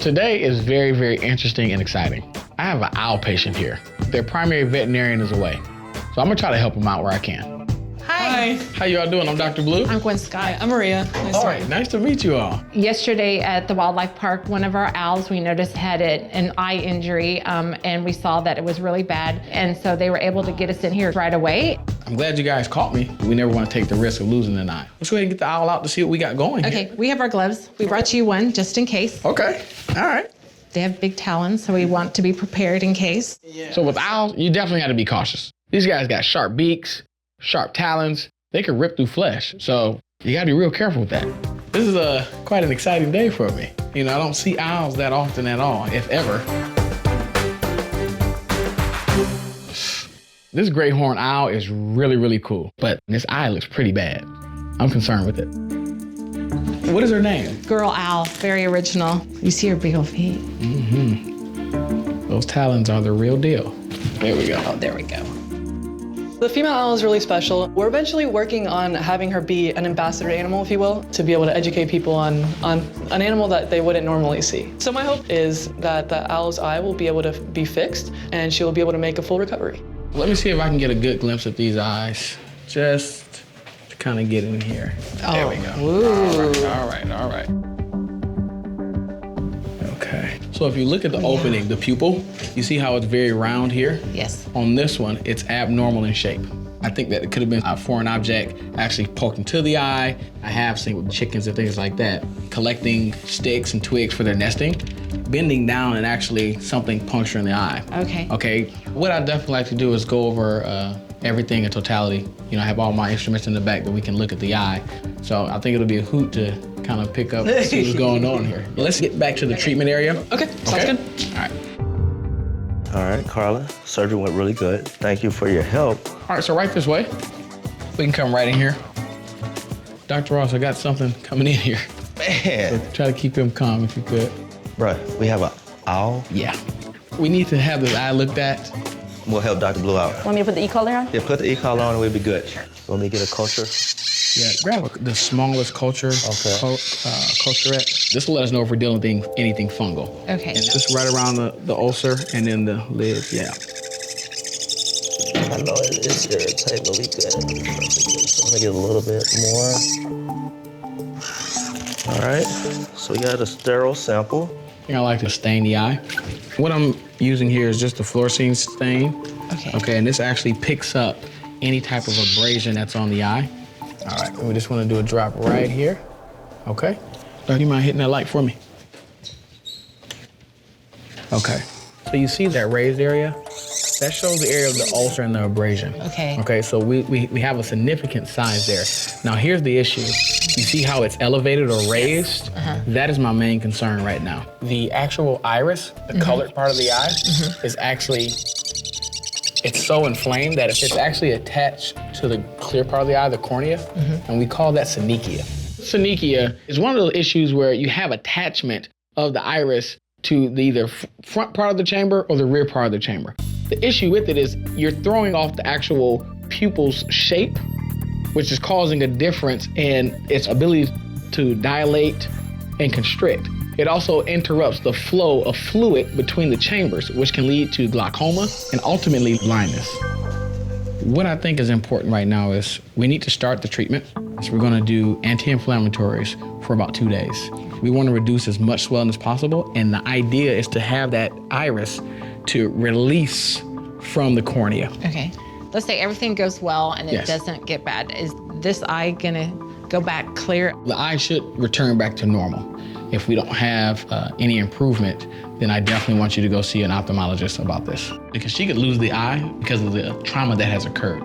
Today is very, very interesting and exciting. I have an owl patient here. Their primary veterinarian is away. So I'm gonna try to help them out where I can. Hi. How y'all doing? I'm Dr. Blue. I'm Gwen Scott. I'm Maria. All right, nice to meet you all. Yesterday at the wildlife park, one of our owls we noticed had an eye injury, and we saw that it was really bad. And so they were able to get us in here right away. I'm glad you guys caught me. We never want to take the risk of losing an eye. Let's go ahead and get the owl out to see what we got going here. Okay, we have our gloves. We brought you one just in case. Okay, all right. They have big talons, so we want to be prepared in case. Yeah. So with owls, you definitely got to be cautious. These guys got sharp beaks, sharp talons. They can rip through flesh. So you got to be real careful with that. This is quite an exciting day for me. You know, I don't see owls that often at all, if ever. This great horned owl is really, really cool, but this eye looks pretty bad. I'm concerned with it. What is her name? Girl owl, very original. You see her big old feet. Mm-hmm. Those talons are the real deal. There we go. Oh, there we go. The female owl is really special. We're eventually working on having her be an ambassador animal, if you will, to be able to educate people on an animal that they wouldn't normally see. So my hope is that the owl's eye will be able to be fixed and she will be able to make a full recovery. Let me see if I can get a good glimpse of these eyes, just to kind of get in here. Oh. There we go. Ooh. All right. Okay. So if you look at the opening, the pupil, you see how it's very round here? Yes. On this one, it's abnormal in shape. I think that it could have been a foreign object actually poking to the eye. I have seen with chickens and things like that, collecting sticks and twigs for their nesting, bending down and actually something puncturing the eye. Okay. Okay, what I definitely like to do is go over everything in totality. You know, I have all my instruments in the back that we can look at the eye. So I think it'll be a hoot to kind of pick up and see what's going on here. Let's get back to the treatment area. Okay, sounds good. All right. All right, Carla, surgery went really good. Thank you for your help. All right, so right this way. We can come right in here. Dr. Ross, I got something coming in here. Man. So try to keep him calm if you could. Bruh, we have an owl. Yeah. We need to have this eye looked at. We'll help Dr. Blue out. Want me to put the e-collar on? Yeah, put the e-collar on and we'll be good. Want me to get a culture? Yeah, grab the smallest culture. Okay. Culturette. This will let us know if we're dealing with anything fungal. Okay. And just right around the ulcer and then the lid, yeah. I know it's irritating, but we good. So I'm gonna get a little bit more. All right, so we got a sterile sample. I think I like to stain the eye. What I'm using here is just the fluorescein stain. Okay. Okay, and this actually picks up any type of abrasion that's on the eye. All right, we just want to do a drop right here. Okay. Do you mind hitting that light for me? Okay. So you see that raised area? That shows the area of the ulcer and the abrasion. Okay. Okay, so we have a significant size there. Now here's the issue. You see how it's elevated or raised? That is my main concern right now. The actual iris, the colored part of the eye, is actually, it's so inflamed that it's actually attached to the clear part of the eye, the cornea, and we call that synechia. Synechia is one of those issues where you have attachment of the iris to the either front part of the chamber or the rear part of the chamber. The issue with it is you're throwing off the actual pupil's shape, which is causing a difference in its ability to dilate and constrict. It also interrupts the flow of fluid between the chambers, which can lead to glaucoma and ultimately blindness. What I think is important right now is we need to start the treatment. So we're gonna do anti-inflammatories for about 2 days. We wanna reduce as much swelling as possible, and the idea is to have that iris to release from the cornea. Okay. Let's say everything goes well and it Yes. doesn't get bad. Is this eye gonna go back clear? The eye should return back to normal. If we don't have any improvement, then I definitely want you to go see an ophthalmologist about this, because she could lose the eye because of the trauma that has occurred.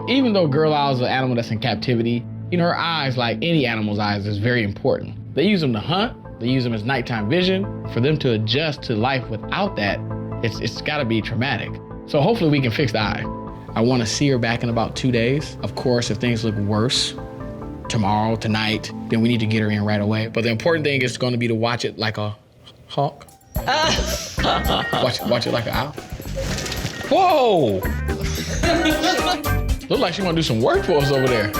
Even though girl owl is an animal that's in captivity, you know, her eyes, like any animal's eyes, is very important. They use them to hunt, they use them as nighttime vision. For them to adjust to life without that, it's gotta be traumatic. So hopefully we can fix the eye. I wanna see her back in about 2 days. Of course, if things look worse, tomorrow, tonight, then we need to get her in right away. But the important thing is gonna be to watch it like a hawk. Watch it like an owl. Whoa! Look like she wanna do some work for us over there.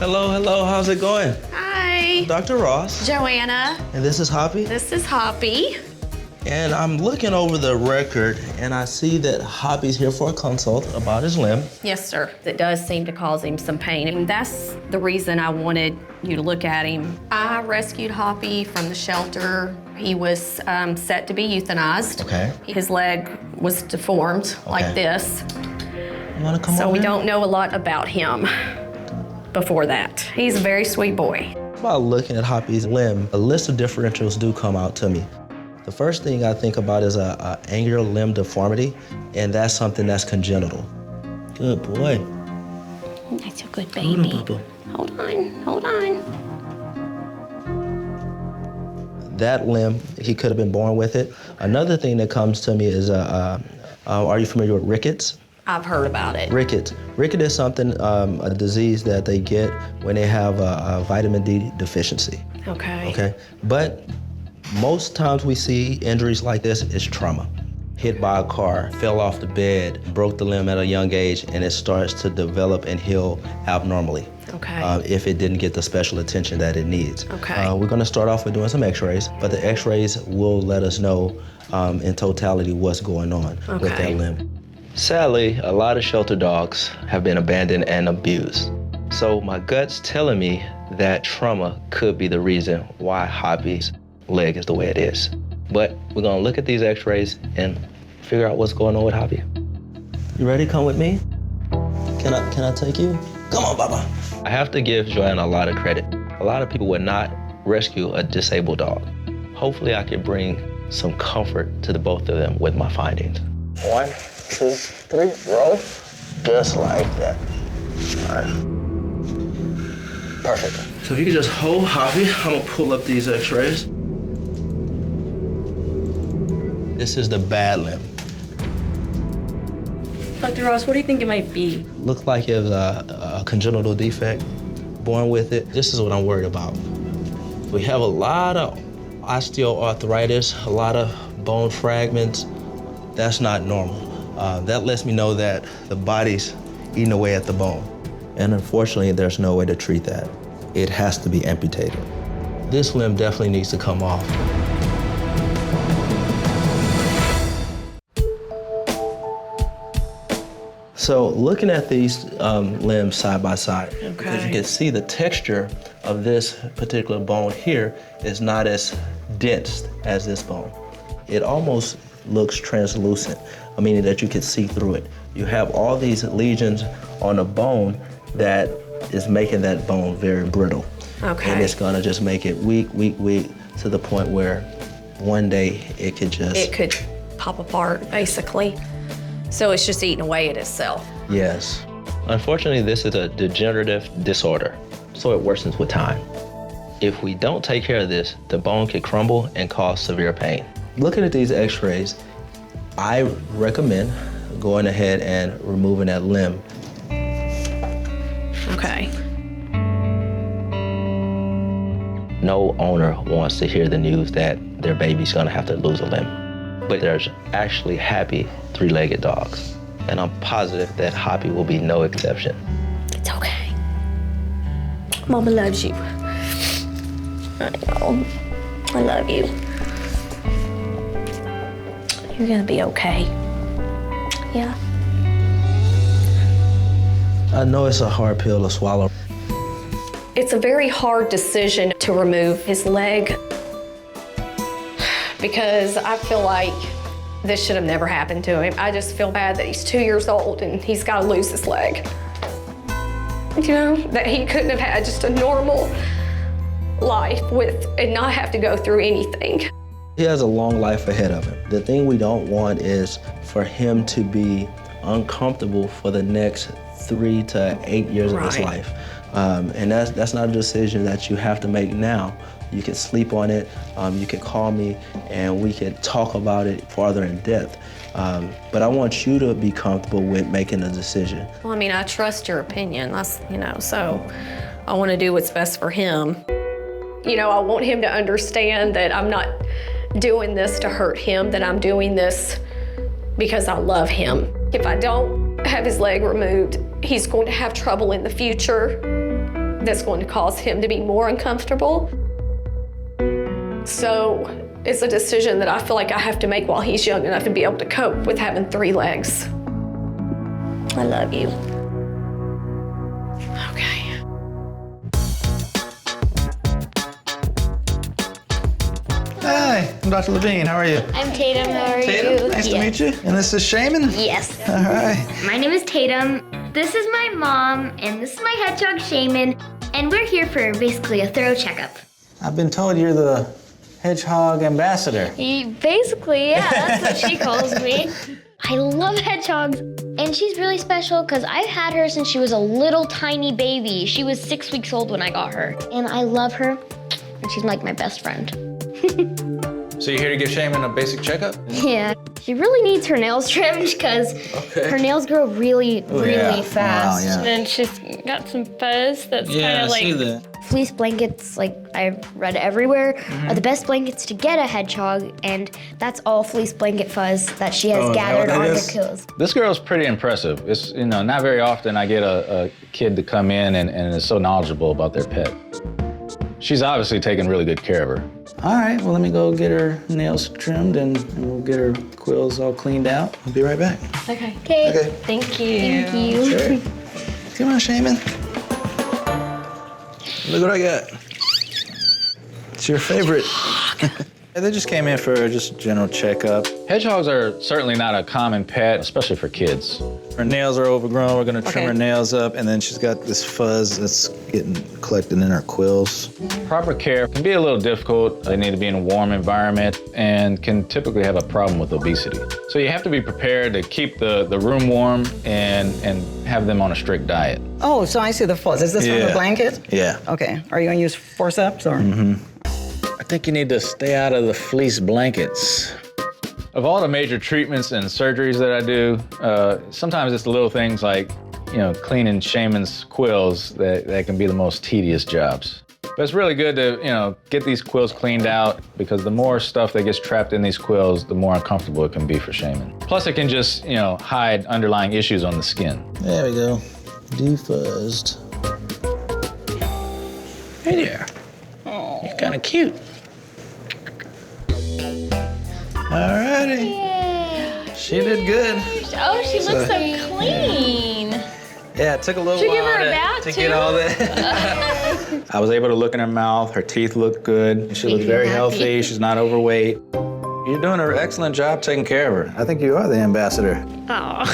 Hello, how's it going? Hi. Dr. Ross. Joanna. And this is Hoppy. This is Hoppy. And I'm looking over the record and I see that Hoppy's here for a consult about his limb. Yes, sir. It does seem to cause him some pain. And that's the reason I wanted you to look at him. I rescued Hoppy from the shelter. He was set to be euthanized. Okay. His leg was deformed like this. You wanna come over So we here? don't know a lot about him before that. He's a very sweet boy. While looking at Hoppy's limb, a list of differentials do come out to me. The first thing I think about is a angular limb deformity, and that's something that's congenital. Good boy. That's a good baby. Hold on. That limb, he could have been born with it. Another thing that comes to me is, are you familiar with rickets? I've heard about it. Rickets. Ricket is something, a disease that they get when they have a vitamin D deficiency. Okay. But most times we see injuries like this is trauma. Hit by a car, fell off the bed, broke the limb at a young age, and it starts to develop and heal abnormally. Okay. If it didn't get the special attention that it needs. Okay. We're gonna start off with doing some x-rays, but the x-rays will let us know in totality what's going on with that limb. Sadly, a lot of shelter dogs have been abandoned and abused. So my gut's telling me that trauma could be the reason why Hoppy's leg is the way it is. But we're gonna look at these x-rays and figure out what's going on with Hoppy. You ready? Come with me. Can I take you? Come on, Baba. I have to give Joanna a lot of credit. A lot of people would not rescue a disabled dog. Hopefully I can bring some comfort to the both of them with my findings. 1, 2, 3, roll. Just like that. All right. Perfect. So if you could just hold Hoppy, I'm gonna pull up these x-rays. This is the bad limb. Dr. Ross, what do you think it might be? Looks like it was a congenital defect, born with it. This is what I'm worried about. We have a lot of osteoarthritis, a lot of bone fragments. That's not normal. That lets me know that the body's eating away at the bone. And unfortunately, there's no way to treat that. It has to be amputated. This limb definitely needs to come off. So looking at these limbs side by side, because you can see the texture of this particular bone here is not as dense as this bone. It almost looks translucent, meaning that you can see through it. You have all these lesions on the bone that is making that bone very brittle. Okay. And it's gonna just make it weak to the point where one day it could pop apart, basically. So it's just eating away at itself. Yes. Unfortunately, this is a degenerative disorder, so it worsens with time. If we don't take care of this, the bone can crumble and cause severe pain. Looking at these x-rays, I recommend going ahead and removing that limb. Okay. No owner wants to hear the news that their baby's gonna have to lose a limb. But there's actually happy three-legged dogs. And I'm positive that Hoppy will be no exception. It's okay. Mama loves you. I know. I love you. You're gonna be okay. Yeah. I know it's a hard pill to swallow. It's a very hard decision to remove his leg because I feel like this should have never happened to him. I just feel bad that he's 2 years old and he's got to lose his leg. You know, that he couldn't have had just a normal life and not have to go through anything. He has a long life ahead of him. The thing we don't want is for him to be uncomfortable for the next 3 to 8 years of his life. And that's not a decision that you have to make now. You can sleep on it, you can call me, and we can talk about it farther in depth. But I want you to be comfortable with making a decision. Well, I mean, I trust your opinion. That's, so I want to do what's best for him. I want him to understand that I'm not doing this to hurt him, that I'm doing this because I love him. If I don't have his leg removed, he's going to have trouble in the future that's going to cause him to be more uncomfortable. So it's a decision that I feel like I have to make while he's young enough to be able to cope with having 3 legs. I love you. Okay. Hi, I'm Dr. Lavigne. How are you? I'm Tatum. How are Tatum, you? nice to meet you. And this is Shaman? Yes. All right. My name is Tatum. This is my mom, and this is my hedgehog, Shaman. And we're here for basically a thorough checkup. I've been told you're the Hedgehog ambassador. Basically, yeah, that's what she calls me. I love hedgehogs, and she's really special because I've had her since she was a little tiny baby. She was 6 weeks old when I got her, and I love her, and she's like my best friend. So you're here to give Shaman a basic checkup? Yeah, she really needs her nails trimmed because her nails grow really fast. Wow, yeah. And then she's got some fuzz that's kind of like that. Fleece blankets, like I've read everywhere, are the best blankets to get a hedgehog, and that's all fleece blanket fuzz that she has gathered on the quills. This girl's pretty impressive. It's, not very often I get a kid to come in and is so knowledgeable about their pet. She's obviously taking really good care of her. All right, well, let me go get her nails trimmed and we'll get her quills all cleaned out. I'll be right back. Okay. Okay. Thank you. Thank you. Sure. Come on, Shaman. Look what I got. It's your favorite. They just came in for just a general checkup. Hedgehogs are certainly not a common pet, especially for kids. Her nails are overgrown. We're gonna trim her nails up, and then she's got this fuzz that's getting collected in her quills. Proper care can be a little difficult. They need to be in a warm environment and can typically have a problem with obesity. So you have to be prepared to keep the room warm and have them on a strict diet. Oh, so I see the fuzz. Is this from the blanket? Yeah. Okay. Are you gonna use forceps or? I think you need to stay out of the fleece blankets. Of all the major treatments and surgeries that I do, sometimes it's the little things like, cleaning Shaman's quills that can be the most tedious jobs. But it's really good to, get these quills cleaned out because the more stuff that gets trapped in these quills, the more uncomfortable it can be for Shaman. Plus it can just, hide underlying issues on the skin. There we go. Defuzzed. Hey there. Oh, you're kind of cute. Alrighty. Yay. She did good. Oh, she looks so clean. Yeah, it took a little Did you while give her a bath to too? get all that. I was able to look in her mouth. Her teeth look good. She looks very healthy. She's not overweight. You're doing an excellent job taking care of her. I think you are the ambassador. Oh.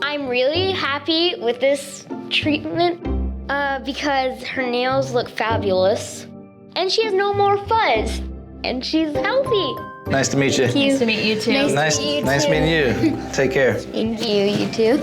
I'm really happy with this treatment because her nails look fabulous and she has no more fuzz and she's healthy. Nice to meet you. Nice to meet you too. Nice to meet you Nice too. meeting you. Take care. Thank you, you too.